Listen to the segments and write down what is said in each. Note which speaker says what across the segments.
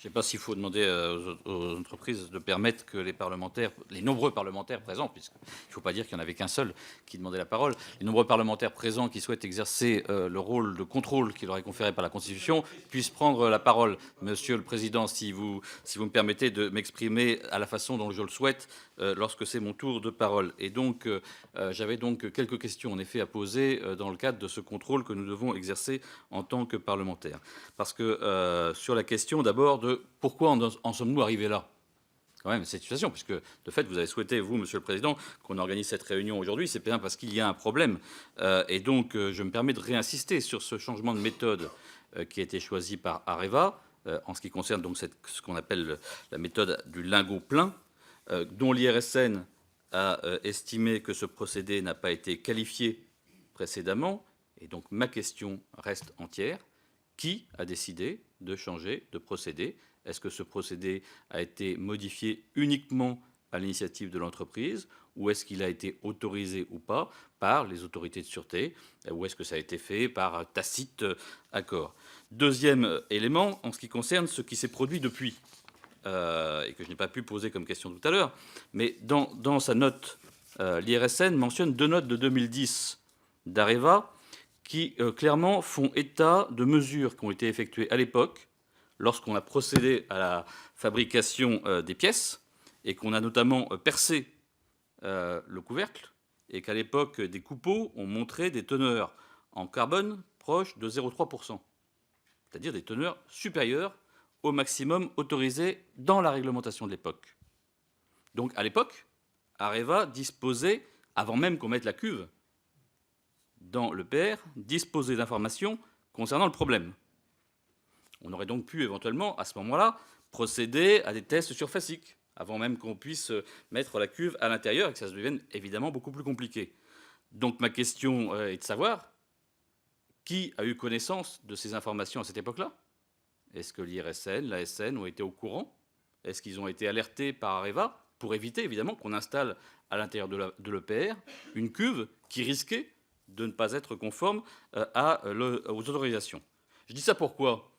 Speaker 1: Je ne sais pas s'il faut demander aux entreprises de permettre que les parlementaires, les nombreux parlementaires présents, puisqu'il ne faut pas dire qu'il n'y en avait qu'un seul qui demandait la parole, les nombreux parlementaires présents qui souhaitent exercer le rôle de contrôle qui leur est conféré par la Constitution puissent prendre la parole. Monsieur le Président, si vous me permettez de m'exprimer à la façon dont je le souhaite lorsque c'est mon tour de parole. Et donc, j'avais donc quelques questions en effet à poser dans le cadre de ce contrôle que nous devons exercer en tant que parlementaires. Parce que sur la question d'abord de pourquoi en sommes-nous arrivés là quand même cette situation, puisque de fait vous avez souhaité, vous, Monsieur le Président, qu'on organise cette réunion aujourd'hui, c'est bien parce qu'il y a un problème. Et donc je me permets de réinsister sur ce changement de méthode qui a été choisi par Areva, en ce qui concerne donc ce qu'on appelle la méthode du lingot plein, dont l'IRSN a estimé que ce procédé n'a pas été qualifié précédemment. Et donc ma question reste entière. Qui a décidé de changer de procédé? Est-ce que ce procédé a été modifié uniquement à l'initiative de l'entreprise, ou est-ce qu'il a été autorisé ou pas par les autorités de sûreté, ou est-ce que ça a été fait par tacite accord? Deuxième élément, en ce qui concerne ce qui s'est produit depuis, et que je n'ai pas pu poser comme question tout à l'heure, mais dans sa note, l'IRSN mentionne deux notes de 2010 d'Areva qui clairement font état de mesures qui ont été effectuées à l'époque, lorsqu'on a procédé à la fabrication des pièces, et qu'on a notamment percé le couvercle, et qu'à l'époque, des coupeaux ont montré des teneurs en carbone proches de 0,3%, c'est-à-dire des teneurs supérieures au maximum autorisé dans la réglementation de l'époque. Donc à l'époque, Areva disposait, avant même qu'on mette la cuve dans le PR, disposer d'informations concernant le problème. On aurait donc pu éventuellement, à ce moment-là, procéder à des tests surfaciques, avant même qu'on puisse mettre la cuve à l'intérieur et que ça devienne évidemment beaucoup plus compliqué. Donc ma question est de savoir qui a eu connaissance de ces informations à cette époque-là? Est-ce que l'IRSN, l'ASN ont été au courant? Est-ce qu'ils ont été alertés par Areva pour éviter évidemment qu'on installe à l'intérieur de l'EPR une cuve qui risquait de ne pas être conforme aux autorisations? Je dis ça pourquoi?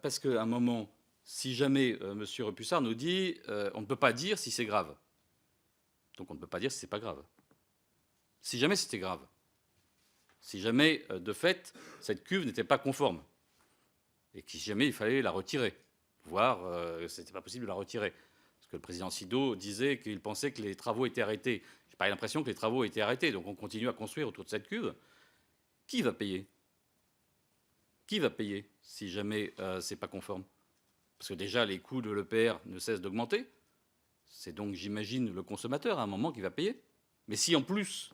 Speaker 1: Parce qu'à un moment, si jamais M. Repussard nous dit on ne peut pas dire si c'est grave, donc on ne peut pas dire si c'est pas grave. Si jamais c'était grave, si jamais de fait cette cuve n'était pas conforme, et que si jamais il fallait la retirer, voire ce n'était pas possible de la retirer, parce que le président Sido disait qu'il pensait que les travaux étaient arrêtés. Je n'ai pas l'impression que les travaux étaient arrêtés, donc on continue à construire autour de cette cuve. Qui va payer? Qui va payer si jamais ce n'est pas conforme? Parce que déjà, les coûts de l'EPR ne cessent d'augmenter. C'est donc, j'imagine, le consommateur à un moment qui va payer. Mais si en plus,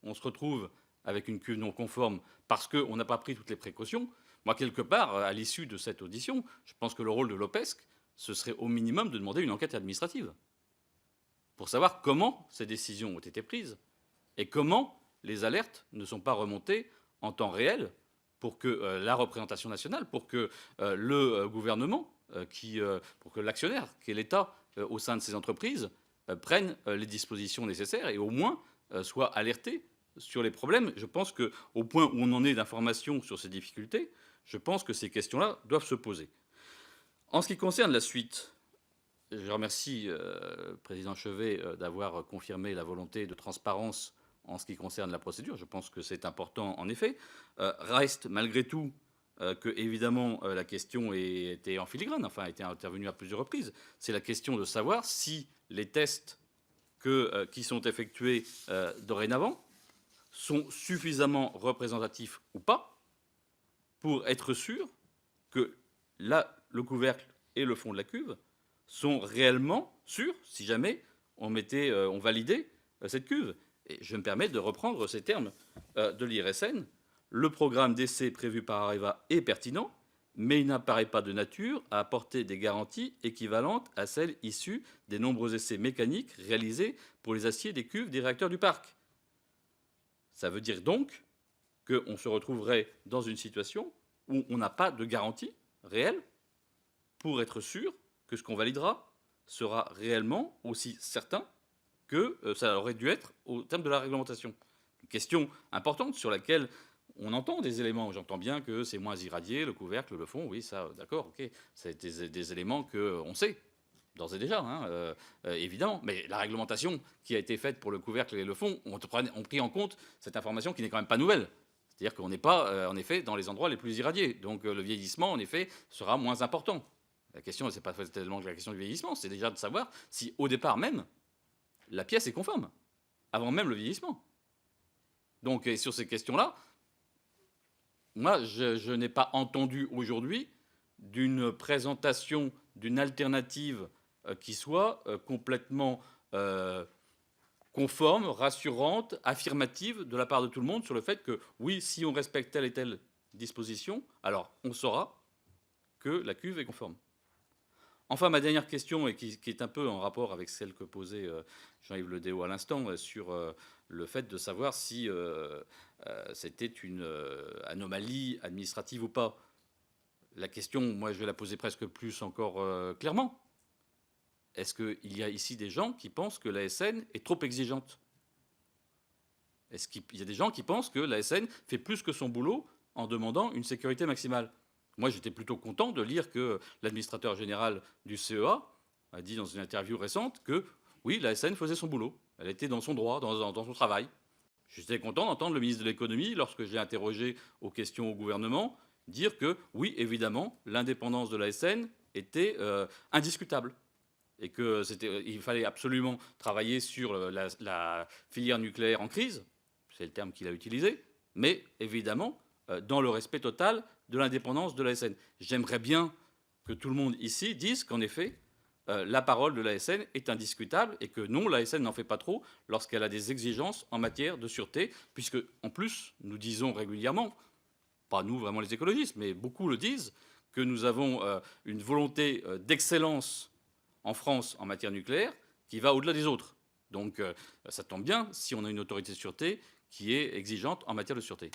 Speaker 1: on se retrouve avec une cuve non conforme parce qu'on n'a pas pris toutes les précautions, moi, quelque part, à l'issue de cette audition, je pense que le rôle de l'OPESC, ce serait au minimum de demander une enquête administrative pour savoir comment ces décisions ont été prises et comment les alertes ne sont pas remontées en temps réel pour que la représentation nationale, pour que le gouvernement, pour que l'actionnaire, qui est l'État au sein de ces entreprises, prenne les dispositions nécessaires et au moins soit alerté sur les problèmes. Je pense qu'au point où on en est d'informations sur ces difficultés, je pense que ces questions-là doivent se poser. En ce qui concerne la suite, je remercie le président Chevet d'avoir confirmé la volonté de transparence en ce qui concerne la procédure. Je pense que c'est important en effet. Reste malgré tout que, évidemment, la question était en filigrane, enfin, a été intervenue à plusieurs reprises. C'est la question de savoir si les tests qui sont effectués dorénavant sont suffisamment représentatifs ou pas pour être sûr que là, le couvercle et le fond de la cuve sont réellement sûrs si jamais on validait cette cuve. Et je me permets de reprendre ces termes de l'IRSN. Le programme d'essai prévu par Areva est pertinent, mais il n'apparaît pas de nature à apporter des garanties équivalentes à celles issues des nombreux essais mécaniques réalisés pour les aciers des cuves des réacteurs du parc. Ça veut dire donc qu'on se retrouverait dans une situation où on n'a pas de garantie réelle pour être sûr que ce qu'on validera sera réellement aussi certain que ça aurait dû être au terme de la réglementation. Une question importante sur laquelle on entend des éléments. J'entends bien que c'est moins irradié, le couvercle, le fond, oui, ça, d'accord, ok. C'est des éléments qu'on sait, d'ores et déjà, hein, évidemment. Mais la réglementation qui a été faite pour le couvercle et le fond ont pris en compte cette information qui n'est quand même pas nouvelle. C'est-à-dire qu'on n'est pas, en effet, dans les endroits les plus irradiés. Donc le vieillissement, en effet, sera moins important. La question, ce n'est pas tellement la question du vieillissement, c'est déjà de savoir si, au départ même, la pièce est conforme, avant même le vieillissement. Donc, et sur ces questions-là, moi, je n'ai pas entendu aujourd'hui d'une présentation d'une alternative qui soit complètement conforme, rassurante, affirmative de la part de tout le monde sur le fait que, oui, si on respecte telle et telle disposition, alors on saura que la cuve est conforme. Enfin, ma dernière question, et qui est un peu en rapport avec celle que posait Jean-Yves Le Déaut à l'instant, sur le fait de savoir si c'était une anomalie administrative ou pas. La question, moi, je vais la poser presque plus encore clairement. Est-ce qu'il y a ici des gens qui pensent que l'ASN est trop exigeante? Est-ce qu'il y a des gens qui pensent que l'ASN fait plus que son boulot en demandant une sécurité maximale? Moi, j'étais plutôt content de lire que l'administrateur général du CEA a dit dans une interview récente que oui, l'ASN faisait son boulot. Elle était dans son droit, dans son travail. J'étais content d'entendre le ministre de l'économie, lorsque j'ai interrogé aux questions au gouvernement, dire que oui, évidemment, l'indépendance de l'ASN était indiscutable. Et qu'il fallait absolument travailler sur la filière nucléaire en crise, c'est le terme qu'il a utilisé, mais évidemment dans le respect total de l'indépendance de l'ASN. J'aimerais bien que tout le monde ici dise qu'en effet, la parole de l'ASN est indiscutable et que non, l'ASN n'en fait pas trop lorsqu'elle a des exigences en matière de sûreté, puisque en plus, nous disons régulièrement, pas nous vraiment les écologistes, mais beaucoup le disent, que nous avons une volonté d'excellence en France en matière nucléaire qui va au-delà des autres. Donc ça tombe bien si on a une autorité de sûreté qui est exigeante en matière de sûreté.